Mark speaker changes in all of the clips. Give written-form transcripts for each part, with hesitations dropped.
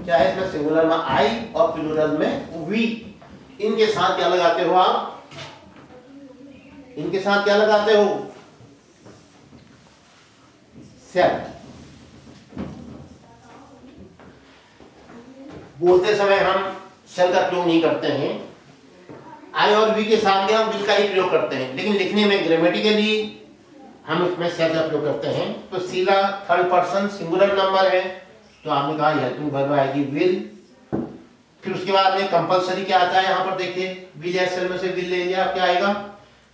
Speaker 1: क्या है इसमें, सिंगुलर में आई और प्लूरल में वी। इनके साथ क्या लगाते हो आप, इनके साथ क्या लगाते हो, सेल। बोलते समय हम सेल का प्रयोग नहीं करते हैं, आई और वी के सामने हम विल का ही प्रयोग करते हैं, लेकिन लिखने में ग्रामेटिकली हम उसमें सेल का प्रयोग करते हैं। तो Sheela third person singular number है, तो आपने कहा हेल्पिंग वर्ब आएगी विल। फिर उसके बाद में कंपलसरी क्या आता है, यहाँ पर देखिए विल या सेल में से विल ले लिया, क्या आएगा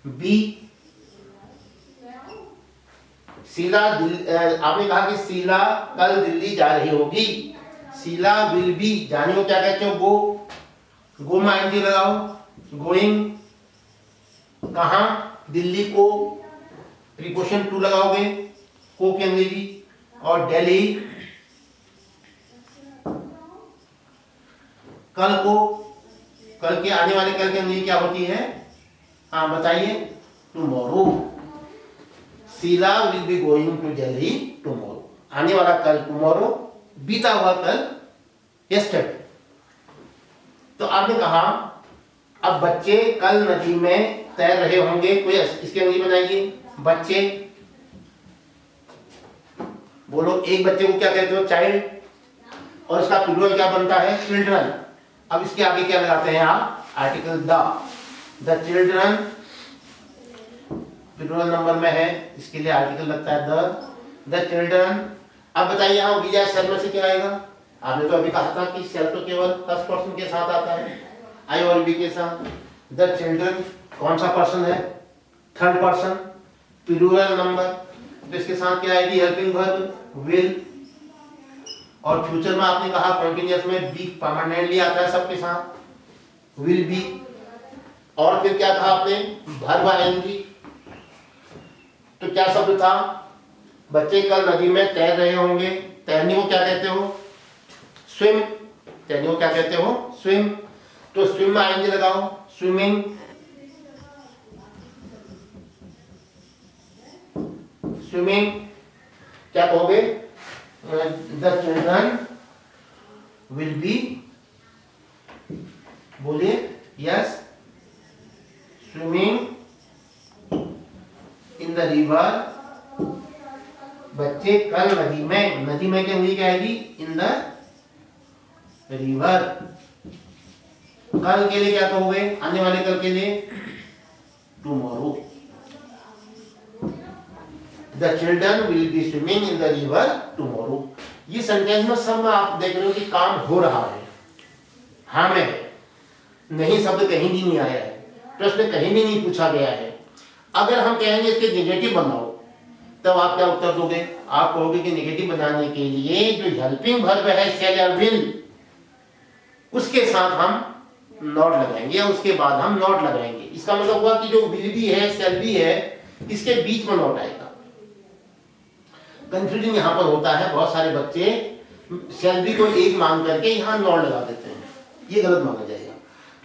Speaker 1: बी। शीला आपने कहा कि शीला कल दिल्ली जा रही होगी, शीला विल बी, जाने को क्या कहते हो, गो, गो में आईएनजी लगाओ, गोइंग कहां, दिल्ली को, प्रीपोजिशन टू लगाओगे, को के अंग्रेजी, और दिल्ली कल को, कल के आने वाले कल के अंग्रेजी क्या होती है, हाँ बताइए, tomorrow. Sheela will be going to Delhi tomorrow, आने वाला कल टुमारो, बीता हुआ कल यस्टरडे। तो आपने कहा अब बच्चे कल नदी में तैर रहे होंगे, कोई इसके अंग्रेजी बनाइए, बच्चे, बोलो एक बच्चे को क्या कहते हो, चाइल्ड, और इसका प्लूरल क्या बनता है, चिल्ड्रन। अब इसके आगे क्या लगाते हैं आप, article the children, plural number में है, इसके लिए आर्टिकल लगता है द चिल्ड्रन। अब बताइए यहाँ विल या सेल में से क्या आएगा, आपने तो अभी कहा था कि सेल तो केवल फर्स्ट पर्सन के साथ आता है, आई और बी के साथ। द चिल्ड्रन कौन सा पर्सन है, थर्ड पर्सन, प्लूरल नंबर, तो इसके साथ क्या आएगी, हेल्पिंग वर्ब विल। और फ्यूचर में आपने कहा कॉन्टिन्यूअस में बी परमानेंटली आता है सबके साथ, विल बी। और फिर क्या कहा आपने, वर्ब आएंगी, तो क्या शब्द था, बच्चे कल नदी में तैर रहे होंगे, तैरने को क्या कहते हो, स्विम, तैरने को क्या कहते हो, स्विम। तो स्विम में आएंगे लगाओ, स्विमिंग, स्विमिंग क्या कहोगे, द चिल्ड्रन विल बी, बोलिए yes, swimming in the river, बच्चे कल नदी में, नदी में क्या क्या आएगी, इन द रिवर। कल के लिए क्या कहोगे, आने वाले कल के लिए, tomorrow. The children will be swimming in the river tomorrow. ये सेंटेंस में सब में आप देख रहे हो कि काम हो रहा है, हाँ में है, नहीं शब्द कहीं भी नहीं आया है, प्रश्न कहीं भी नहीं पूछा गया है। अगर हम कहेंगे इसके नेगेटिव बनाओ, तब आप क्या उत्तर दोगे, आप कहोगे कि नेगेटिव बनाने के लिए जो हेल्पिंग वर्ब है शेल या विल, उसके साथ हम नॉट लगाएंगे, या उसके बाद हम नॉट लगाएंगे। इसका मतलब हुआ कि जो विल भी है, शेल भी है, इसके बीच में नॉट आएगा। कंफ्यूजन यहाँ पर होता है, बहुत सारे बच्चे शेल भी को एक मान करके यहाँ नॉट लगा देते हैं, ये गलत माना जाएगा।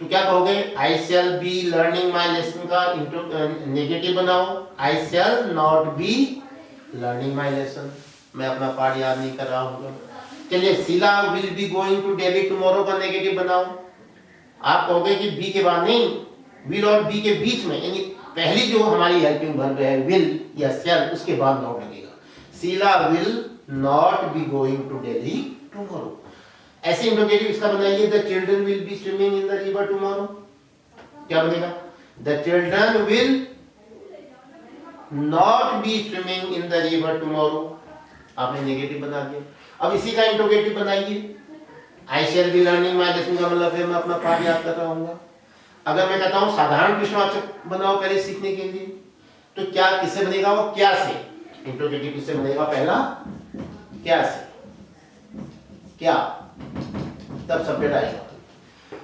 Speaker 1: तो क्या कहोगे, I shall be learning my lesson का नेगेटिव बनाओ, I shall not be learning my lesson, मैं अपना पाठ याद नहीं कर रहा हूँ। चलिए, Sheela will be going to Delhi tomorrow का नेगेटिव बनाओ। आप कहोगे कि बी के बाद नहीं, विल और बी के बीच में, यानी पहली जो हमारी हेल्पिंग वर्ब है विल या शैल, उसके बाद नॉट लगेगा। Sheela will not be going to Delhi tomorrow. ऐसे इंटरोगेटिव इसका बनाइए, the children will be swimming in the river tomorrow, क्या बनेगा, the children will not be swimming in the river tomorrow, आपने नेगेटिव बना दिया। अब इसी का इंटरोगेटिव बनाइए, I shall be learning my lesson का मतलब है मैं अपना पाठ याद कर रहा हूँ। अगर मैं कहता हूँ साधारण प्रश्नवाचक बनाओ पहले सीखने के लिए, तो क्या किससे बनेगा, वो क्या से, इंटरोगेटिव किससे बनेगा, पहला क्या से, क्या, तब सब्जेक्ट आएगा।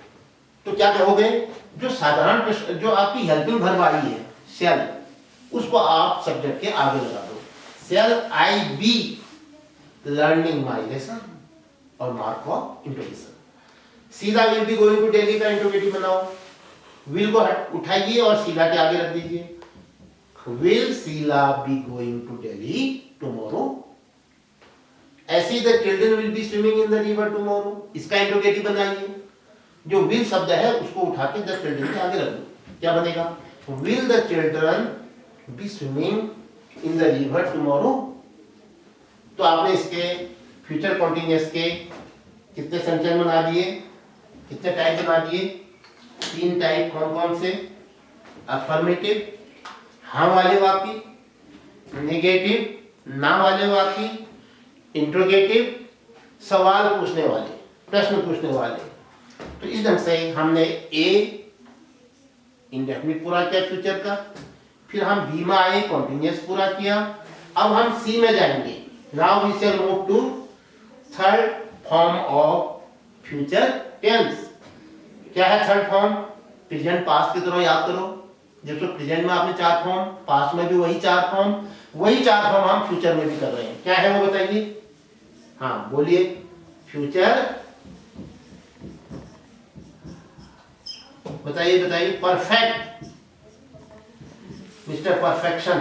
Speaker 1: तो क्या कहोगे, जो साधारण प्रश्न, जो आपकी हेल्पिंग वर्ब आई है शैल, उसको आप सब्जेक्ट के आगे लगा दो, shall I be learning my lesson और mark of interrogation. Sheela will be going to Delhi का इंटरोगेटिव बनाओ, विल को उठाइए और शीला के आगे रख दीजिए, will Sheela be going to Delhi tomorrow, ऐसी the children will be swimming in the river tomorrow, इसका इंट्रोगेटिव बनाइए। जो विल शब्द है उसको उठा के द चिल्ड्रन के आगे रख दो, क्या बनेगा? Will the children be swimming in the river tomorrow. तो आपने इसके फ्यूचर कॉन्टिन्यूअस के कितने सेंटेंस बना दिए, कितने टाइप बना दिए? 3 टाइप। कौन कौन से? अफर्मेटिव हाँ वाले वाक्य, नेगेटिव ना वाले वाक्य, इंट्रोगेटिव सवाल पूछने वाले, प्रश्न पूछने वाले। तो इस ढंग से हमने ए इंडेफिनिट पूरा किया फ्यूचर का, फिर हम बी में आए कॉन्टिन्यूअस पूरा किया। अब हम सी में जाएंगे। Now we shall move to third form of future tense. क्या है थर्ड फॉर्म? प्रेजेंट पास्ट की तरह याद करो। जैसे प्रेजेंट में आपने 4 फॉर्म, पास्ट में भी वही 4 फॉर्म, वही 4 फॉर्म हम फ्यूचर में भी कर रहे हैं। क्या है वो बताइए? हाँ बोलिए। फ्यूचर बताइए बताइए। Perfect, mister perfection,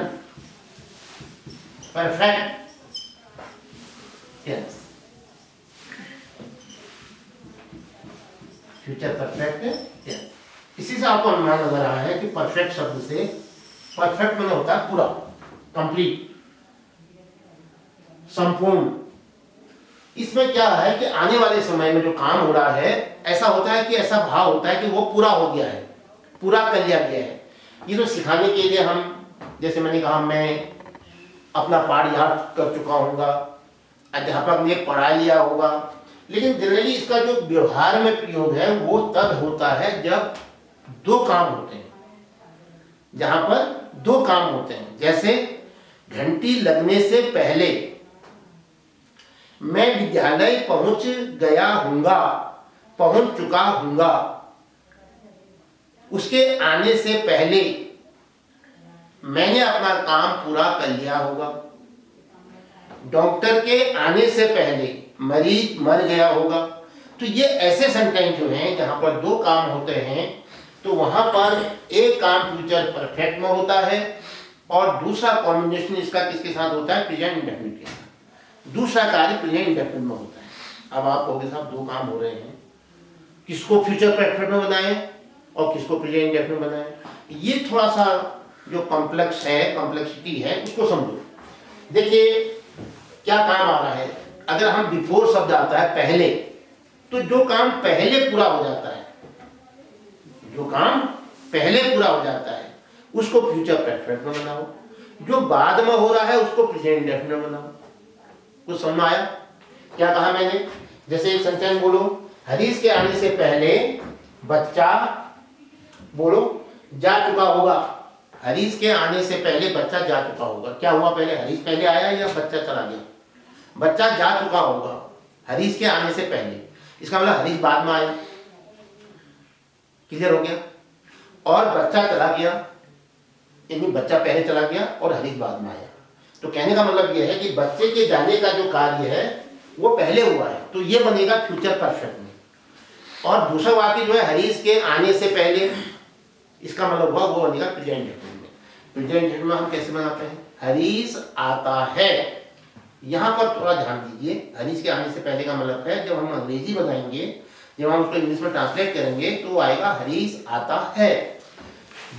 Speaker 1: perfect tense. Future perfect tense. इसी से आपको अनुमान लग रहा है कि परफेक्ट शब्द से परफेक्ट मतलब होता है पूरा, कंप्लीट, संपूर्ण। इसमें क्या है कि आने वाले समय में जो काम हो रहा है ऐसा होता है कि ऐसा भाव होता है कि वो पूरा हो गया है, पूरा कर लिया गया है। ये तो सिखाने के लिए हम, जैसे मैंने कहा, मैं अपना पाठ याद कर चुका हूँगा, अध्यापक ने पढ़ा लिया होगा, लेकिन जनरली इसका जो व्यवहार में प्रयोग है वो तब होता है जब 2 काम होते हैं। जहां पर 2 काम होते हैं, जैसे घंटी लगने से पहले मैं विद्यालय पहुंच गया हूंगा, पहुंच चुका हूंगा। उसके आने से पहले मैंने अपना काम पूरा कर लिया होगा। डॉक्टर के आने से पहले मरीज मर गया होगा। तो ये ऐसे सेंटेंस जो हैं जहां पर 2 काम होते हैं, तो वहां पर एक काम फ्यूचर परफेक्ट में होता है और दूसरा कॉम्बिनेशन इसका किसके साथ होता है? प्रेजेंट इंडेफिनिट के साथ। दूसरा कार्य प्रेजेंट इंडेफिनिट में होता है। अब आप कहोगे साहब 2 काम हो रहे हैं, किसको फ्यूचर परफेक्ट में बनाएं और किसको प्रेजेंट इंडेफिनिट में बनाएं? ये थोड़ा सा जो कॉम्प्लेक्स है, कॉम्प्लेक्सिटी है, उसको समझो। देखिए क्या काम आ रहा है। अगर हम बिफोर शब्द आता है पहले, तो जो काम पहले पूरा हो जाता है, जो काम पहले पूरा हो जाता है उसको फ्यूचर परफेक्ट में बनाओ। जो बाद में हो रहा है उसको प्रेजेंट इंडेफिनिट में बनाओ। कुछ समझ में आया? क्या कहा मैंने? जैसे एक सेंटेंस बोलो, हरीश के आने से पहले बच्चा, बोलो, जा चुका होगा। हरीश के आने से पहले बच्चा जा चुका होगा। क्या हुआ पहले? हरीश पहले आया या बच्चा चला गया? बच्चा जा चुका होगा हरीश के आने से पहले। इसका मतलब हरीश बाद में आया। क्लियर हो गया? और बच्चा चला गया, यानी बच्चा पहले चला गया और हरीश बाद में आया। तो कहने का मतलब यह है कि बच्चे के जाने का जो कार्य है वो पहले हुआ है, तो ये बनेगा फ्यूचर परफेक्ट में। और दूसरा वाक्य जो है हरीश के आने से पहले, इसका मतलब हुआ वो बनेगा प्रेजेंट इंडेफिनिट में। प्रेजेंट इंडेफिनिट में हम कैसे बनाते हैं? हरीश आता है। यहां पर थोड़ा ध्यान दीजिए, हरीश के आने से पहले का मतलब है जब हम अंग्रेजी बनाएंगे, जब हम उसको इंग्लिश में ट्रांसलेट करेंगे तो आएगा हरीश आता है।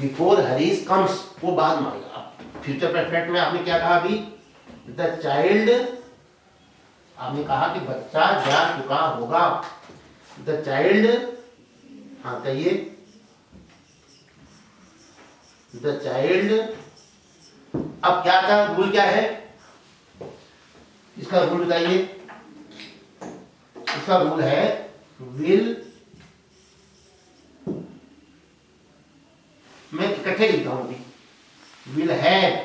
Speaker 1: बिफोर हरीश कम्स, वो बाद में आएगा। फ्यूचर परफेक्ट में आपने क्या कहा अभी? द चाइल्ड, आपने कहा कि बच्चा जा चुका होगा। द चाइल्ड, हाँ कहिए, द चाइल्ड। अब क्या था रूल, क्या है इसका रूल बताइए? इसका रूल है विल, मैं इकट्ठे लिखता हूं अभी, विल हैव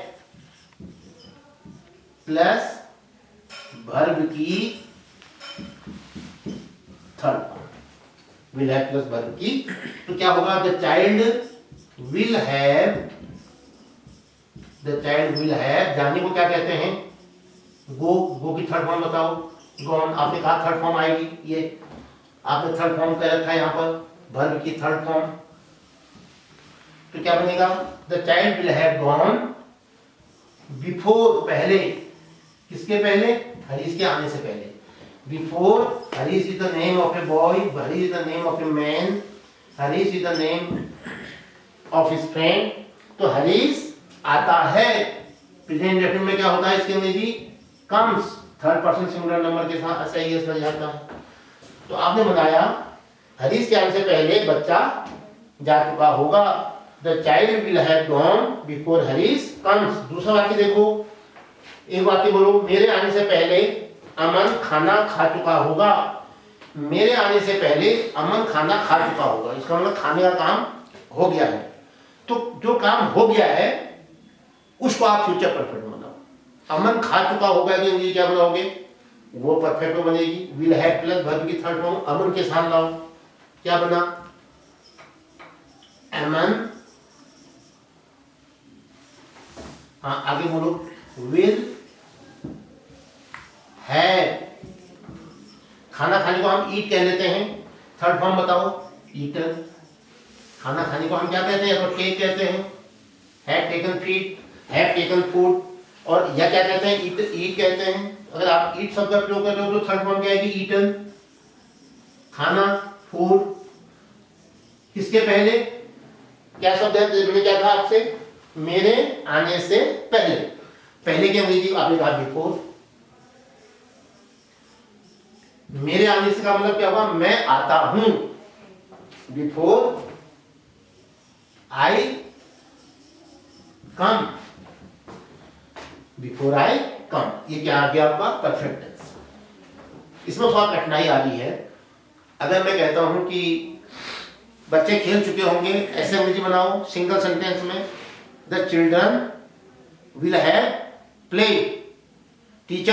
Speaker 1: प्लस वर्ब की third form, will have plus verb की। तो क्या होगा? The child will have, the child will have, जाने को क्या कहते हैं? गो। गो की थर्ड फॉर्म बताओ। गॉन, आपने कहा थर्ड फॉर्म आएगी, ये आपने थर्ड फॉर्म कर रखा है यहाँ पर, वर्ब की थर्ड फॉर्म। तो क्या बनेगा? The child will have gone before, पहले, किसके पहले? हरीश के आने से पहले, before Harish is the name of a boy, Harish is the name of a man, Harish is the name of his friend. तो हरीश आता है, प्रेजेंट इंडेफिनिट में क्या होता है इसके अंग्रेजी, comes, third person singular number के साथ एसआईएस लग जाता है। तो आपने बताया हरीश के आने से पहले बच्चा जा चुका होगा, the child will have gone before Harish comes. दूसरा वाक्य देखो, एक वाक्य बोलो, मेरे आने से पहले अमन खाना खा चुका होगा। मेरे आने से पहले अमन खाना खा चुका होगा, इसका मतलब खाने का काम हो गया है। तो जो काम हो गया है उसको आप फ्यूचर परफेक्ट बनाओ। अमन खा चुका होगा कि इंग्लिश क्या बनाओगे, वो परफेक्ट में बनेगी, विल हैव प्लस वर्ब की थर्ड फॉर्म अमन के साथ लाओ, क्या बना, अमन। हाँ आगे बोलो, विल हैव, खाना खाने को हम ईट कह लेते हैं, थर्ड फॉर्म बताओ, ईटन। खाना खाने को हम क्या कहते हैं, या तो टेक कहते हैं, have taken feed, have taken food, और या क्या कहते हैं, ईट कहते हैं। अगर आप ईट शब्द का प्रयोग कर रहे हो तो थर्ड फॉर्म क्या आएगी, ईटन, खाना, फूड। किसके पहले, क्या शब्द है, मैंने क्या कहा आपसे, मेरे आने से पहले, पहले की अंग्रेजी आपने कहा बिफोर। मेरे आने से का मतलब क्या हुआ, मैं आता हूं, before I come, before I कम। ये क्या आ गया आपका परफेक्ट टेंस। इसमें थोड़ा कठिनाई आ रही है। अगर मैं कहता हूं कि बच्चे खेल चुके होंगे, ऐसे अंग्रेजी बनाओ सिंगल सेंटेंस में, the children will have play, teacher